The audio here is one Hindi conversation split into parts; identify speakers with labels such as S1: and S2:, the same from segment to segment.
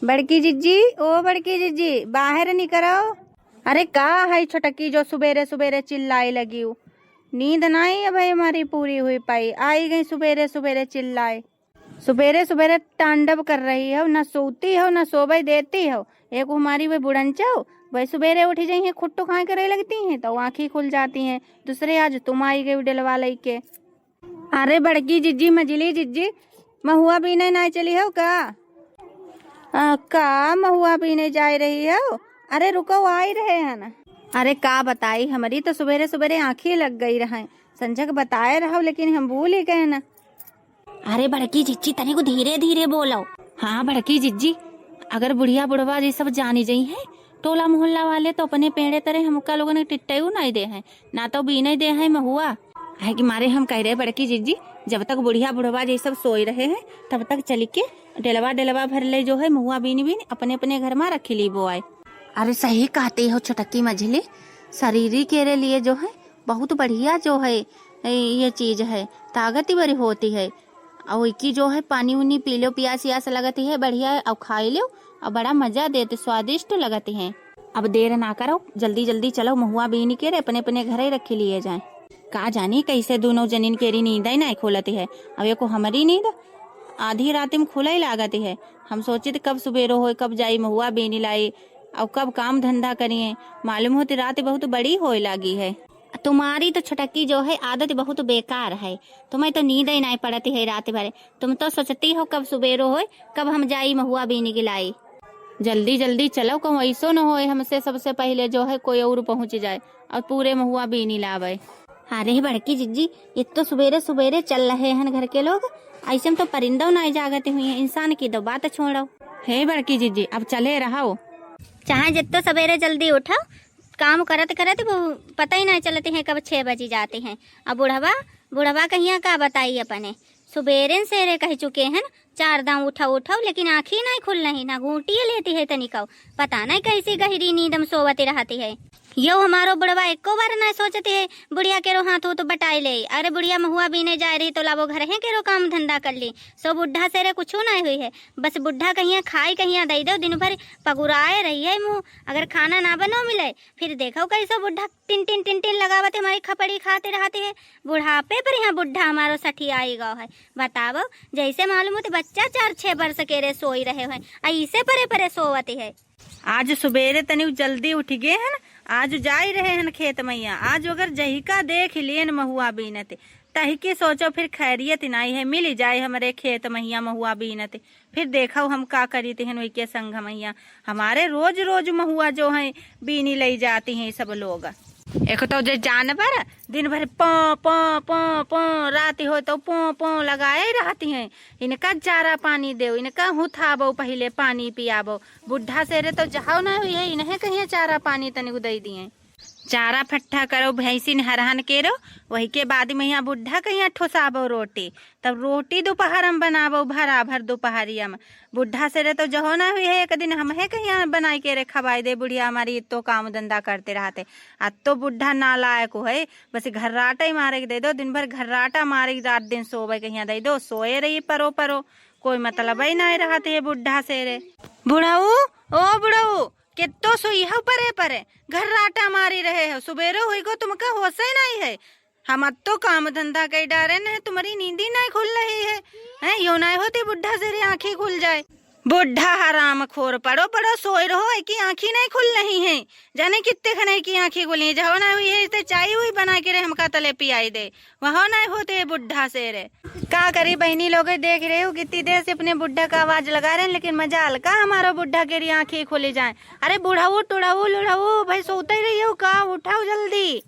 S1: बड़की जिज्जी, ओ बड़की जिज्जी, बाहर निकलो। अरे का है छोटकी जो सुबेरे सुबेरे चिल्लाई लगी हूँ। नींद नहीं है भाई हमारी पूरी हुई पाई, आई गई सुबेरे सुबेरे चिल्लाए। सुबेरे सुबेरे तांडव कर रही हो, ना सोती हो ना सोबे देती हो। एक हमारी वही बुढ़ंचा हो, वही सुबेरे उठी जाई है, खुट्टो खाए करे लगती हैं तो आंखें खुल जाती हैं। दूसरे आज तुम आई गई डलवा लई के। अरे बड़की जिज्जी, मझली जिज्जी, महुआ पीने नहीं चली हो का? का महुआ पीने जा रही हो? अरे रुको, आ ही रहे हैं ना। अरे का बताई, हमारी तो सुबेरे सुबेरे आंखें लग गई रहा, संजय को बताए रहो लेकिन हम भूल ही गए ना।
S2: अरे बड़की जिज्जी तनी को धीरे धीरे बोलो।
S1: हाँ बड़की जिज्जी, अगर बुढ़िया बुढ़वा ये सब जानी जाई है, टोला मोहल्ला वाले तो अपने पेड़े तरह हमका लोगों ने टिट्टू नहीं दे है, ना तो भी नहीं दे है महुआ है कि मारे हम कह रहे बड़की जिज्जी, जब तक बुढ़िया बुढ़वा ये सब सोई रहे हैं तब तक चली के डेलवा भर ले जो है महुआ बीनी बीन अपने अपने घर में रखी ली वो आए।
S2: अरे सही कहती हो छोटकी मझली, शरीर के लिए जो है बहुत बढ़िया जो है ये चीज है, ताकत ही बड़ी होती है। और की जो है पानी उनी पी लो, प्यास यास लगती है बढ़िया, और खाई लो और बड़ा मजा देते, स्वादिष्ट लगती है। अब देर ना करो, जल्दी जल्दी चलो महुआ बीनी के अपने अपने घर ही रखी लिए जाए। का जानी कैसे दोनों जनीन केरी नींद ही नहीं खोलती है। अब ये को हमारी नींद आधी रात में खुला ही लागती है। हम सोचे थे कब सुबेरो हो, कब जाई महुआ बीनी लाई और कब काम धंधा करिए, मालूम होती रात बहुत बड़ी होए लगी है। तुम्हारी तो छोटकी जो है आदत बहुत बेकार है, तुम्हें तो नींद ही नहीं पड़ती है रात भर। तुम तो सोचती हो कब सुबेरो हो, कब हम जाई महुआ बीनी गिलाई।
S1: जल्दी जल्दी चलो, कहूँ ऐसो न हो हमसे सबसे पहले जो है कोई और पहुँच जाए और पूरे महुआ बीनी लावे।
S2: अरे बड़की जिज्जी, ये तो सुबेरे सुबेरे चल रहे हैं घर के लोग, ऐसे में तो परिंदों नहीं जागते हुई है, इंसान की तो बात छोड़ो।
S1: हे बड़की जिज्जी, अब चले रहो।
S2: चाहे जितना सवेरे जल्दी उठो, काम करते करते वो पता ही नहीं चलते हैं कब 6 बजे जाते हैं। अब बुढ़वा कहिया का बताई अपने, सुबेरे से कह चुके हैं 4 दाम उठाओ, लेकिन आँखी नहीं खुल रही, ना घूटी लेती है तनिका, पता नहीं कैसी गहरी नींदम सोवती रहती है। यो हमारो बुढ़वा एको बार ना सोचते है बुढ़िया केरो हाथ हो तो बटाई ले। अरे बुढ़िया महुआ बीने जा रही तो लावो घर है केरो काम धंधा कर ली, सो बुढ़ा से रे कुछ नहीं हुई है। बस बुढ़ा कहिया खाई कहिया दे दो, दिन भर पगुराए रही है मुँह, अगर खाना ना बनो मिले फिर देखो कैसो बुढ़ा टिन टिन टिन टिन लगावते हमारी खपड़ी खाते रहते है। बुढ़ापे पर यहाँ बुढ़ा हमारो सठी आई गो है। बताओ, जैसे मालूम होते बच्चा 4-6 वर्ष के रे सोई रहे हैं, ऐसे परे परे सोवती है।
S1: आज सुबेरे तनी जल्दी उठ गए हैं, आज जा ही रहे हैं खेत मैया। आज अगर जहिका देख लिए महुआ बीनते तही के सोचो फिर खैरियत नहीं है, मिल जाए हमारे खेत मैया महुआ बीनते, फिर देखो हम का करी थे वही के संग मैया। हमारे रोज रोज महुआ जो है बीनी ले जाती हैं सब लोग। एक तो जो जानवर दिन भर पौ पौ पौ पौ, रात हो तो पौ पौ लगाए रहती हैं। इनका चारा पानी दो, इनका हुथाबो पहले पानी पियाबो। बुढ़ा से रे तो जाओ ना हुई है, इन्हें कहीं चारा पानी तनिक दे दिए, चारा फट्ठा करो भैंसी हरहन केरो, वही के बाद में यहाँ बुढ़ा कहीं ठोसाबो रोटी, तब रोटी दोपहर में बनाबो भरा भर दोपहरिया में। बुढ़ा से रे तो जहो ना हुई है, एक दिन हम है कहीं बनाई के रे खवाई दे बुढ़िया हमारी, तो काम धंधा करते रहते। आज तो बुढ़ा नालायक है, बस घर्राटा ही मारे के दे दो, दिन भर घर्राटा मारे रात दिन सोवे कहीं दे दो, सोए रही परो परो, कोई मतलब ही नहीं रहते है बुढ़ा से रे। बुढ़ाऊ, ओ बुढ़ाऊ, कितो सोई हो परे परे, घर्राटा मारी रहे हो, सुबेरे हुई को तुमका होश ही नहीं है। हम तो काम धंधा के डारे न, तुम्हारी नींदी नहीं खुल रही है यो नहीं होती बुढ़ा से आँखें खुल जाए। बुढ़ा हराम खोर, पड़ो पड़ो सोए रहो की आँखी नहीं खुल रही है, जाने कितने खने की आँखी खुली, जहो ना हुई है इसे चाय हुई बना के रे हमका तले पियाई दे, वह नहीं होते बुढ़ा से रे। का करी बहनी लोग, देख रहे हो कितनी देर से अपने बुढ़ा का आवाज लगा रहे हैं, लेकिन मजा हल्का हमारा बुढ़ा के आँखें खुली जाए। अरे बुढ़ाऊ टुड़ाऊ लुढ़ाऊ भाई सोते ही रही हो का, उठाओ जल्दी।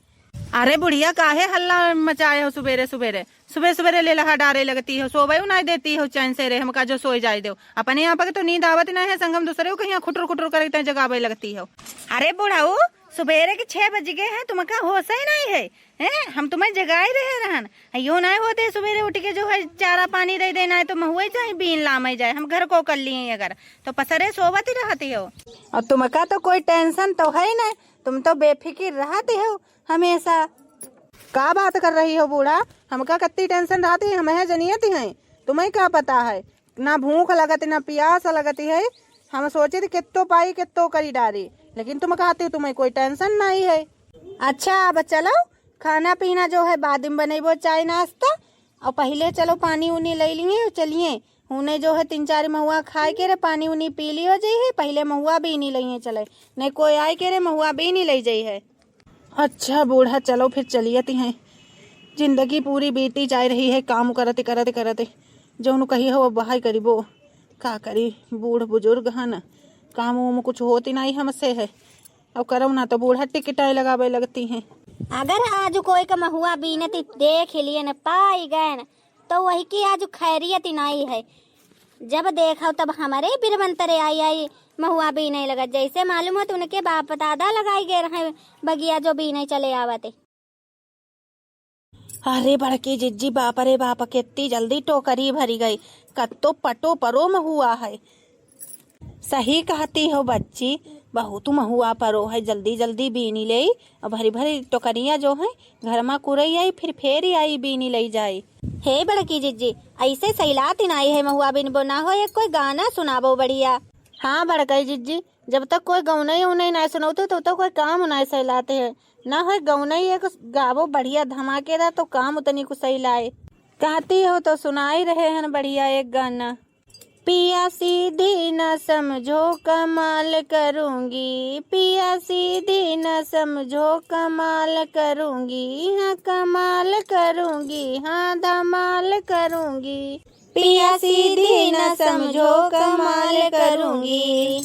S1: अरे बुढ़िया काहे हल्ला मचाए हो सुबेरे सुबेरे, सुबह सुबेरे ले लहा डारे लगती हो, सोवे नहीं देती हो चैन से रे, हमका जो सोई जाए दो। अपने यहाँ पर तो नींद आवत नहीं है, संगम दूसरे को कहीं खुटर खुटर करते जगावे लगती हो। अरे बुढ़ाऊ, सुबेरे के 6 बज गए हैं, तुमका होश ही नहीं है, हम तुम्हें जगाए रहे रहन, यो नहीं होते सुबेरे उठ के जो है चारा पानी दे देना है तो महुए जाए बीन लामे जाए, हम घर को कर लिए अगर तो पसरे सोवत ही रहती हो। और तुमका तो कोई टेंशन तो है ही नहीं, तुम तो बेफिक्र रहती हो हमेशा। का बात कर रही हो बूढ़ा, हमका कितनी टेंशन रहती है, हमें जनियती है, तुम्हें क्या पता है, ना भूख लगती ना प्यास लगती है,
S3: हम सोचे थे कितो पाई कितो करी डारी, लेकिन तुम कहते हो तुम्हें कोई टेंशन नहीं है। अच्छा अब चलो खाना पीना जो है बाद में बनेबो चाय नाश्ता, और पहले चलो पानी उनी ले लिए चलिए। उन्हें जो है 3-4 महुआ खाए के रे पानी उनी पी लियो जाई है, पहले महुआ भी नहीं लिए चले, नहीं कोई आए के रे महुआ भी नहीं ले जाई है। अच्छा बूढ़ा चलो फिर चलिए हैं, जिंदगी पूरी बीती जा रही है काम करते करते करते, जो नु कही हो बहाई करीबो का करी। बूढ़ बुजुर्ग है न, काम उम कुछ होती नहीं हमसे है, अब करो ना तो बूढ़ा टिकटाई लगावे लगती हैं।
S2: अगर आज कोई का महुआ बीनती देख लिए न पाई गए न, तो वही की आज खैरियत नहीं है। जब देखो तब हमारे बिरबंतरे आई आई महुआ बीने लगा, जैसे मालूम हो उनके बाप दादा लगाई गए रहे बगिया जो बीने चले आवते।
S3: अरे बड़की जिज्जी बाप रे बाप, कितनी जल्दी टोकरी भरी गई, कत्तो पटो परो महुआ है। सही कहती हो बच्ची, बहुत महुआ परो है, जल्दी जल्दी बीनी ले, और भरी भरी टोकरियां जो है घर में कुरई आई फिर ही आई बीनी ले जाए।
S2: हे बड़की जिज्जी ऐसे सैलाती नहीं है महुआ बिन बोना हो, एक कोई गाना सुनाबो बढ़िया।
S3: हाँ बड़कई जिज्जी, जब तक कोई गौनई उनई नहीं सुनौते तो कोई काम नहीं सहलाते है, ना हो गौनई एक गावो बढ़िया धमाकेदार तो काम उतनी कुछ सही लाए। कहती हो तो सुनाई रहे हैं बढ़िया एक गाना। पिया सीधी न समझो कमाल करूंगी, पिया सीधी न समझो कमाल करूंगी, हाँ कमाल करूंगी, हाँ धमाल करूंगी। पिया सीधी न समझो कमाल करूंगी।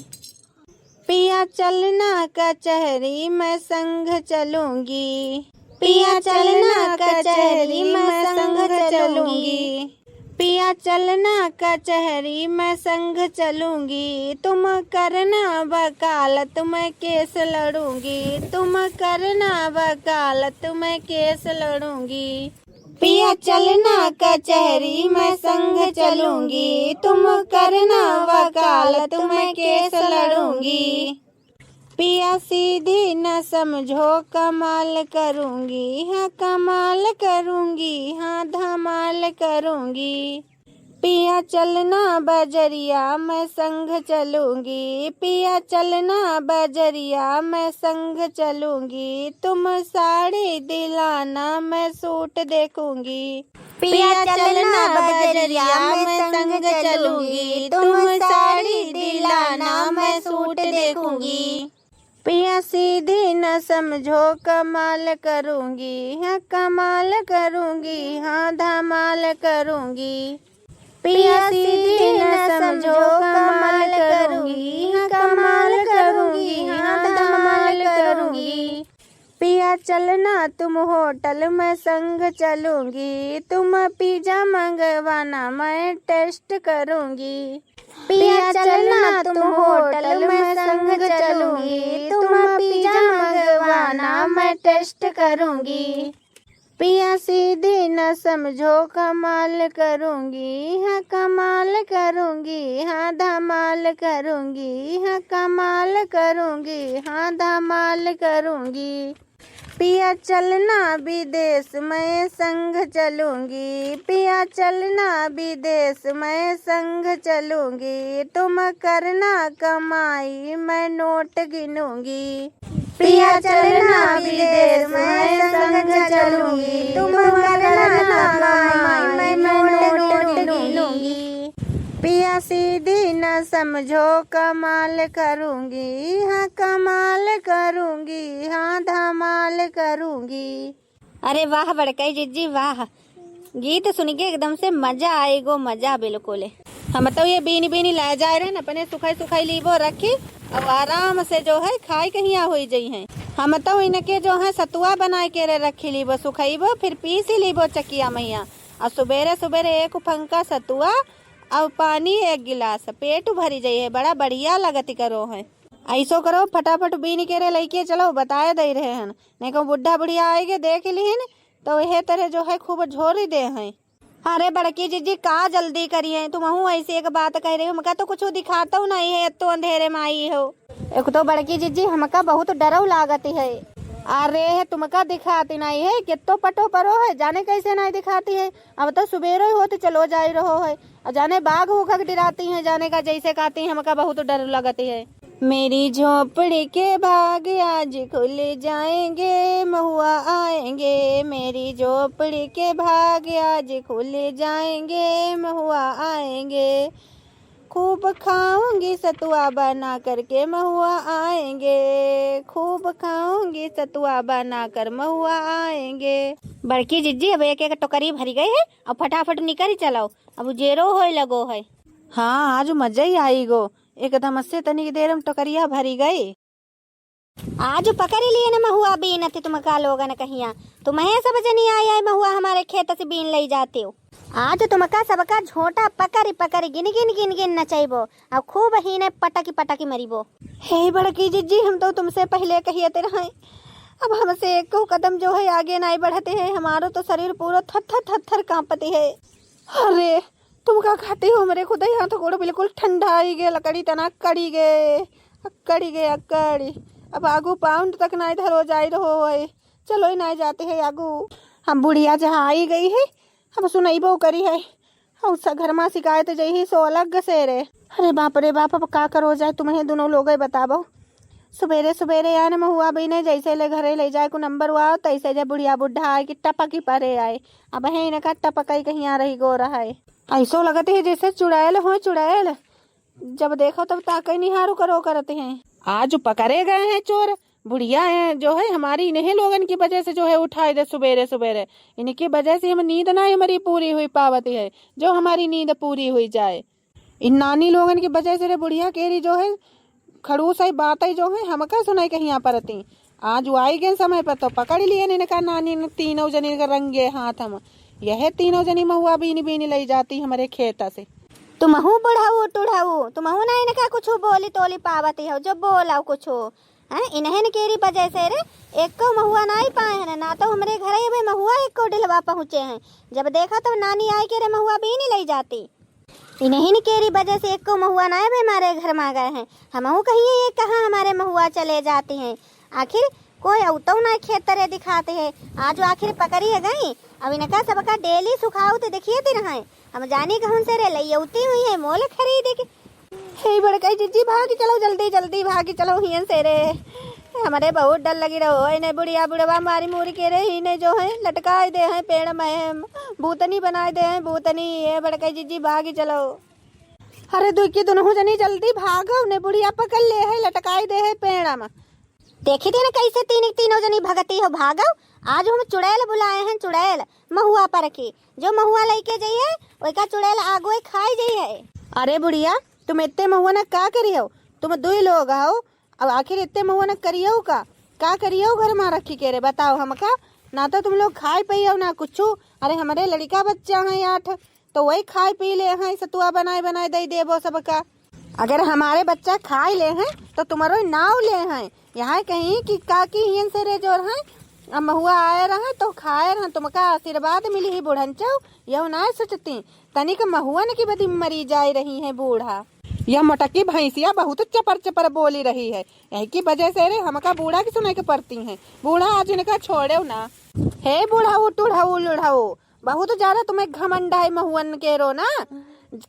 S3: पिया चलना कचहरी मैं संग चलूंगी, पिया चलना कचहरी मैं संग चलूंगी। पिया चलना कचहरी मैं संग चलूंगी, तुम करना वकालत मैं केस लड़ूंगी, तुम करना वकालत मैं केस लड़ूंगी। पिया चलना कचहरी मैं संग चलूंगी, तुम करना वकालत मैं केस लड़ूंगी। पिया सीधी न समझो कमाल करूंगी, हाँ कमाल करूंगी, हाँ धमाल करूंगी। पिया चलना बजरिया मैं संग चलूंगी, पिया चलना बजरिया मैं संग चलूंगी, तुम साड़ी दिलाना मैं सूट देखूंगी। पिया चलना बजरिया मैं संग चलूंगी, तुम साड़ी दिलाना मैं सूट देखूंगी। पिया सीधी न समझो कमाल करूंगी, हाँ कमाल करूंगी, हाँ धमाल करूंगी। पिया सीधी न समझो कमाल करूंगी, हाँ कमाल करूंगी, हाँ धमाल करूंगी। पिया चलना तुम होटल में संग चलूंगी, तुम पिज्जा मंगवाना मैं टेस्ट करूंगी। पिया चलना तुम होटल में संग चलूंगी, तुम पिज्जा मंगवाना मैं टेस्ट करूंगी। पिया सीधी न समझो कमाल करूंगी, हाँ कमाल करूंगी, हाँ धमाल करूंगी, हाँ कमाल करूंगी, हाँ धमाल करूंगी। पिया चलना विदेश मैं संग चलूंगी, पिया चलना विदेश मैं संग चलूंगी, तुम करना कमाई मैं नोट गिनूंगी। पिया चलना विदेश मैं संग चलूंगी, तुम करना कमाई मैं नोट गिनूंगी। पिया सीधी न समझो कमाल करूंगी, हाँ कमाल करूंगी, हाँ धमाल करूंगी।
S2: अरे वाह बड़कई जिज्जी वाह, गीत सुन के एकदम से मजा आएगो, मजा बिल्कुल।
S3: हम तो ये बीनी बीनी ले जा रहे हैं अपने सुखाई सुखाई लीबो रखी, अब आराम से जो है खाई कहीं हो जाई है। हम तो इनके जो है सतुआ बना के रखी लीबो, सुखाईबो फिर पीस लीबो चकिया मैया, और सुबेरे सुबेरे एक फंका सतुआ और पानी 1 गिलास, पेट भरी जाये है, बड़ा बढ़िया लगती करो है। ऐसो करो फटाफट बीन के लेके चलो, बताए दे रहे हैं, नहीं को बुढ़ा बुढ़िया आएंगे देख लीन तो यह तरह जो है खूब झोरी दे हैं। अरे बड़की जीजी का जल्दी करिए, तुम ऐसी एक बात कह रही हो, हमका तो कुछ दिखाता नहीं है, तो अंधेरे में आई हो।
S2: एक तो बड़की जीजी हमका बहुत डरो लागत है,
S3: अरे तुमका दिखाती नहीं है, कितो पटो परो है, जाने कैसे नहीं दिखाती है। अब तो सुबेरे ही होते चलो जा रहो है, और जाने बाघ होकर डराती है, जाने का जैसे कहती है, हमका बहुत डर लगती है। मेरी झोपड़ी के भाग आज खुल जाएंगे, महुआ आएंगे। मेरी झोपड़ी के भाग आज खुल जाएंगे, महुआ आएंगे। खूब खाऊंगी सतुआ बना करके महुआ आएंगे, खूब खाऊंगी सतुआ बना कर महुआ आएंगे। बड़की जिज्जी अब एक एक टोकरी भरी गई है, अब फटाफट निकल चलाओ, अब जेरो होए लगो है। हाँ आज मजा ही आई गो, एकदम से तनिक देर में टोकरिया भरी गई। आज पकड़ लिए न महुआ बीन थे तुम का लोग न कहिया, तुम्हें सब जनी आए महुआ हमारे खेत से बीन ले जाते हो। आज तुमका सबका झोटा पकड़ी पकड़ी गिन गिन गिन गिन नचाइबो, अब खूब ही ने पटकी पटकी मरीबो। हे बड़की जिज्जी, हम तो तुमसे पहले कहिए रहे, अब हमसे एक कदम जो है आगे नहीं बढ़ते हैं, हमारो तो शरीर पूरा थर थर थर थर कांपते है। अरे तुम का खाती हो, मेरे खुद यहाँ तो गोड़ बिल्कुल ठंडा आई गे, लकड़ी तना कड़ी गे अकड़ी। अब आगू पाउंड तक नहीं धरो जाई रहो है, चलो ही नहीं जाते है आगू। हम बुढ़िया जहाँ आई गई है, अब सुनैबो करी है, और घर में शिकायत जही सो अलग से रे। अरे बाप रे बाप, अब का करो जाए, तुम्हें दोनों लोग बताबो। सुबेरे सुबेरे आने महुआ भी ने जैसे ले घरे ले जाए को नंबर हुआ, तैसे जब बुढ़िया बुढ़ा आए कि टपकी परे आए। अब है इनका टपकाई कहीं आ रही गो रहा है, ऐसो लगते है जैसे चुड़ैल हो चुड़ैल, जब देखो तब ताकई निहारू करो करते हैं। आज पकड़े गए हैं चोर, बुढ़िया है जो है हमारी इन्हीं लोगन की वजह से जो है उठाए दे सुबेरे सुबेरे, इनकी वजह से हम नींद ना हमारी पूरी हुई पावती है, जो हमारी नींद पूरी हुई जाए। इन नानी लोगन की वजह से रे बुढ़िया केरी जो है खड़ूस है बातें जो है हमका सुनाई कहीं पड़ती। आज वो आई गए समय पर तो पकड़ लिए इनका नानी ने तीनों जनी का रंगे हाथ, हम यह तीनों जनी महुआ बीनी बीनी ले जाती हमारे खेत से। तुमहू बुढ़ाऊ टुढ़ाऊ, तुमहू ना इनका कुछ बोली तोली पावती हो, जो बोलाओ कुछ है इन्हें केरी वजह से रे एक को महुआ ना ही पाए हैं, ना तो हमारे घर ही महुआ एक को डिलवा पहुँचे हैं, जब देखा तो नानी आई के रे महुआ बीनी ले जाती। इन्हीं केरी वजह से एक को महुआ ना भी हमारे घर में आ गए हैं, हमहू कहिए ये कहाँ हमारे महुआ चले जाते हैं। आखिर कोई औतो ना खेत तरह दिखाते हैं, आज आखिर पकड़ी है गई। अब इनका सबका डेली सुखाओ तो देखिए ती रहा, हम जाने कहूँ से रे लौती हुई है मोल खरीद के। हे बड़काई जिज्जी भागी चलो, जल्दी जल्दी भागी चलो हियन से रे, हमारे बहुत डर लगी रहो। इन्हें बुढ़िया बुढ़वा मारी मुरी के रे इन्हें जो है लटकाए दे हैं पेड़ में, भूतनी बनाए दे हैं भूतनी। ये बड़काई जिज्जी भागी चलो। अरे दुखी दोनों जनी जल्दी भागो, उन्हें बुढ़िया पकड़ ले है लटकाए दे है पेड़ में। देखी थी ना कैसे तीनों जनी भगती हो, भागो। आज हम चुड़ैल बुलाए हैं, चुड़ैल महुआ पर की, जो महुआ लेके जाइए वही का चुड़ैल आगो खाई जाइए। अरे बुढ़िया तुम इतने महुआ न का करी हो, तुम दो ही लोग हो, अब आखिर इतने महुआ न करियो का करियो घर में रखी के रे, बताओ हमका। ना तो तुम लोग खाए पी हो ना कुछ। अरे हमारे लड़का बच्चा है 8, तो वही खाए पी ले हैं, सतुआ बनाए बनाए दे देबो सबका। अगर हमारे बच्चा खाए ले हैं तो तुम्हारो नाव ले हैं, यहाँ कहीं कि काकी हियन से रे जोर हैं, अब महुआ आए रहा तो खाए रहा, तुमका आशीर्वाद मिली ही बुढ़नचो। यह ना सोचती तनिक महुआ न की बदी मरी जा रही है बूढ़ा। यह मोटकी भैंसिया बहुत चपर चपर बोली रही है, यही की वजह से रे हमका बूढ़ा की सुनाई के पड़ती है। बूढ़ा आज इनका छोड़े ना। हे बूढ़ाऊ टूढ़ाऊ लुढ़ाऊ, बहुत ज्यादा तुम्हें घमंड है महुअन के रो ना,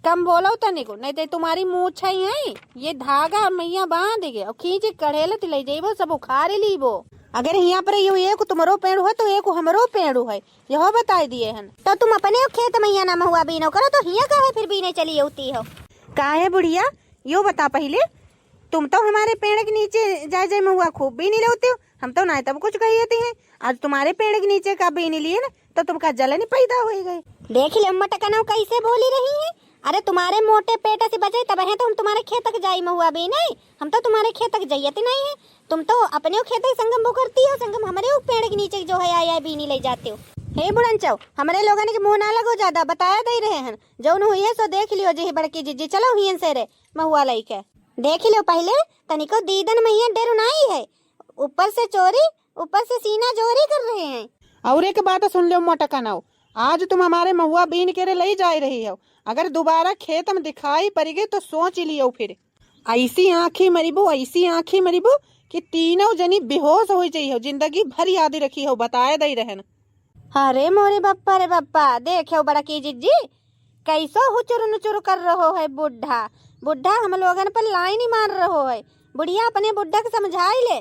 S3: कम बोलो तनिको, नहीं तो तुम्हारी मूछ है ये धागा मैया बांध गए और खींच कढ़ेल ले जाइबो, सब उखाड़ लीबो। अगर यहाँ पर यो एक तुम्हारो पेड़ है तो एक हमरो पेड़ है, यह बताई दिए हैं। तो तुम अपने खेत मैया ना महुआ बीनो करो, तो हिया का है फिर बीने चली होती हो का है बुढ़िया, यो बता पहले। तुम तो हमारे पेड़ के नीचे जाए महुआ खूब बीनी लेते हो, हम तो ना तब कुछ कही हैं। आज तुम्हारे पेड़ के नीचे का बीनी लिए ना तो तुमका जलन पैदा हो गई। देख ले मटकना कैसे बोली रही है। अरे तुम्हारे मोटे पेट से बचे तब है तो हम तुम्हारे खेत तक जाई महुआ भी नहीं, हम तो तुम्हारे खेत तक जाइए नहीं है। तुम तो अपने खेत संगम वो करती हो, संगम हमारे पेड़ के नीचे जो है आया बीनी ले जाते हो। हे बुढ़नचो, हमारे लोगों ने मुँह ना लगो ज्यादा, बताया दे रहे हैं जौन हुई है सो देख लियो। जी बड़की जिज्जी चलो हियन से रे महुआ लाई के देख लो पहले, तनिको दीदन मैया डर नहीं है, ऊपर से चोरी ऊपर से सीना चोरी कर रहे हैं। और एक बात सुन लो मोटकना, आज तुम हमारे महुआ बीन के ले जा रही हो, अगर दोबारा खेत में दिखाई पड़ गई तो सोच लियो फिर। ऐसी आंखें मरीबो, ऐसी आंखें मरीबो कि तीनों जनी बेहोश हो जाई हो, जिंदगी भर याद रखी हो, बताए दई रहन।
S2: अरे मोरे बप्पा रे बप्पा, देखे बड़ा की जिज्जी कैसो हुचुर नुचुर कर रहो है बुढ़ा। बुढ़ा हम लोगन पर लाइन ही मार रहो है। बुढ़िया अपने बुढ़ा के समझाई ले।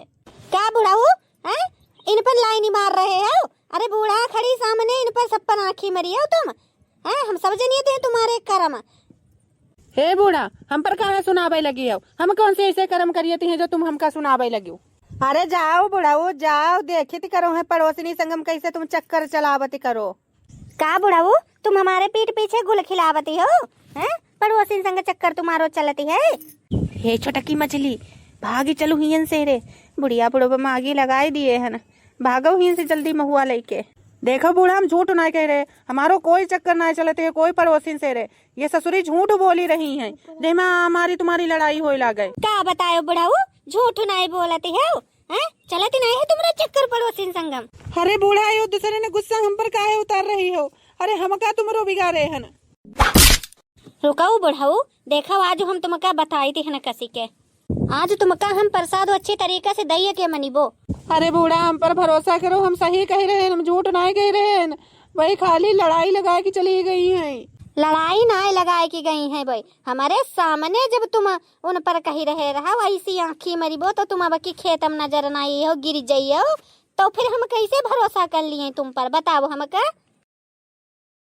S2: क्या बुढ़ाऊ हैं, इन पर लाइन ही मार रहे हो? अरे बूढ़ा खड़ी सामने, इन पर सब पर आँखी मरी हो तुम हैं? हम सब जनिए थे तुम्हारे कर्म।
S3: हे बूढ़ा, हम पर कहाँ सुनावे लगी हो? हम कौन से ऐसे कर्म करिए हैं जो तुम हमका सुनावे लगी हो? अरे जाओ बुढ़ाओ जाओ, देखित करो है पड़ोसिनी संगम कैसे तुम चक्कर चलावती करो।
S2: का बुढ़ाऊ, तुम हमारे पीठ पीछे गुल खिलावती हो हैं? पड़ोसी संग चक्कर तुम्हारो चलती है।
S3: हे छोटकी मछली, भागी चलो हियन से रे। बुढ़िया बुढ़ो में आगे लगाई दिए है न, भागो हियन से जल्दी महुआ लेके। देखो बूढ़ा, हम झूठ ना कह रहे, हमारो कोई चक्कर ना चलते है कोई पड़ोसी से रे। ये ससुरी झूठ बोली रही है, जेमा हमारी तुम्हारी लड़ाई हो लगे।
S2: का बतायो बुढ़ाऊ, झूठ नहीं बोलती है हैं? चलती नहीं है तुम्हारा चक्कर पड़ोसी संगम।
S3: अरे बूढ़ा, यो दूसरे ने गुस्सा हम पर काहे उतार रही हो? अरे हम का तुमरो बिगाड़े है न।
S2: रुकाओ बुढ़ाऊ, देखो आज हम तुमका बताई थी न कसी के। आज तुमका हम प्रसाद अच्छी तरीके से दइए के मनीबो।
S3: अरे बूढ़ा, हम पर भरोसा करो, हम सही कह रहे हैं, हम झूठ नहीं कह रहे हैं। वही खाली लड़ाई लगा के चली गई है।
S2: लड़ाई ना लगाए की गई है भाई, हमारे सामने जब तुम उन पर कही रहे रहा ऐसी आँखी मरीबो तो तुम अब की खेतम नजर न आई हो, गिर जाइए हो, तो फिर हम कैसे भरोसा कर लिए तुम पर, बताओ हमका।